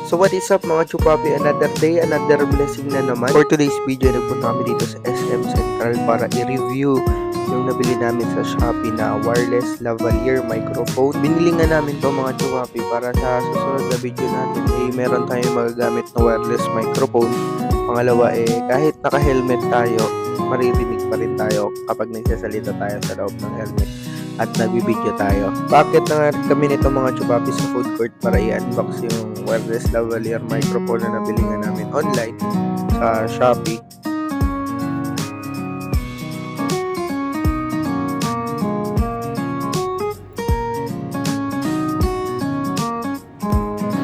So what is up mga chupapi, another day, another blessing na naman. For today's video, nagpunta kami dito sa SM Central para i-review yung nabili namin sa Shopee na wireless lavalier microphone. Binili nga namin to mga chupapi para sa susunod na video natin meron tayong magagamit na wireless microphone. Pangalawa kahit naka-helmet tayo, maririnig pa rin tayo kapag nagsasalita tayo sa loob ng helmet at nagbibideo tayo. Bakit na kami nito mga chupapi sa food court para i-unbox yung wireless lavalier microphone na nabili nga namin online sa Shopee.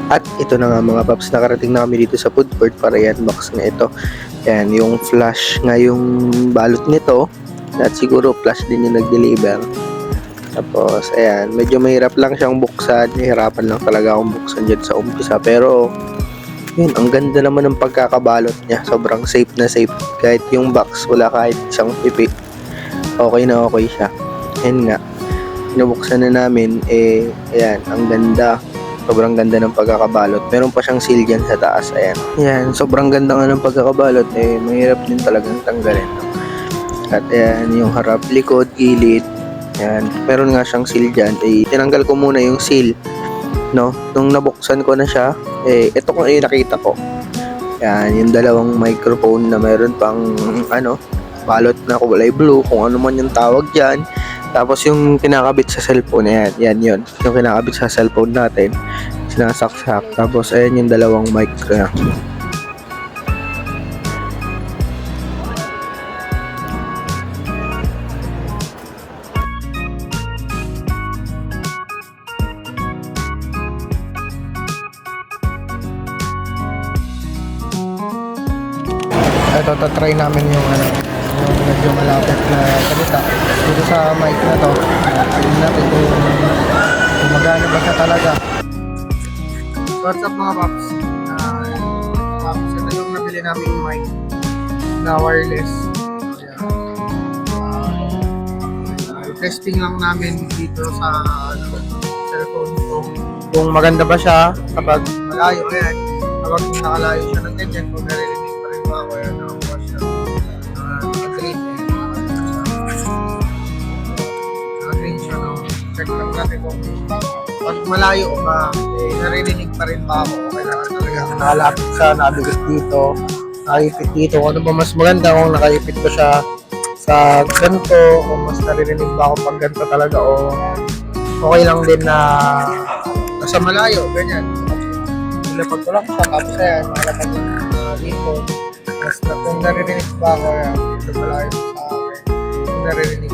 At ito na nga mga paps, nakarating na kami dito sa food court para i-unbox nga ito. Yan, yung flash nga yung balot nito at siguro flash din yung nag-deliver. Tapos, ayan, medyo mahirap lang siyang buksan. Nahirapan lang talaga akong buksan dyan sa umpisa. Pero, yun, ang ganda naman ng pagkakabalot niya. Sobrang safe na safe. Kahit yung box, wala kahit isang pipi. Okay na okay siya. Ayan nga, pinabuksan na namin. Ayan, ang ganda. Sobrang ganda ng pagkakabalot. Meron pa siyang seal dyan sa taas. Ayan. Ayan, sobrang ganda nga ng pagkakabalot. Mahirap din talagang tanggalin. At ayan, yung harap, likod, gilid. Yan, meron nga siyang seal dyan. Tinanggal ko muna yung seal, no? Nung nabuksan ko na siya, ito kung nakita ko. Yan, yung dalawang microphone na meron pang, balot na kulay blue, kung ano man yung tawag dyan. Tapos yung kinakabit sa cellphone, yan yun. Yung kinakabit sa cellphone natin, sinasaksak. Tapos, ayan yung dalawang mic. Ito, tatry namin yung yung medyo malapit na salita dito sa mic na to. Tignan natin kung gumagana ba siya talaga. What's up mga paps? Ito yung nabili namin yung mic na wireless. Testing lang namin dito sa cellphone ko kung maganda ba siya kapag malayo. Ayan, kapag nakalayo siya ng ganyan, kung naririnig pa rin ba ako, ayan, nakakuha siya naka-green siya, no? Check lang natin kung pag malayo ba, naririnig pa rin ba ako, kailangan talaga nakalapit sa nabigat dito, nakaipit dito. Ano ba mas maganda kung nakaipit ko siya sa ganito, kung mas naririnig ba ako pag ganito talaga, o okay lang din na nasa malayo, ganyan. Nilapag ko lang siya, tapos ayan, nakalapag dito. Tapos kung naririnig ba ako, ayan, dito malayo sa akin. Kung naririnig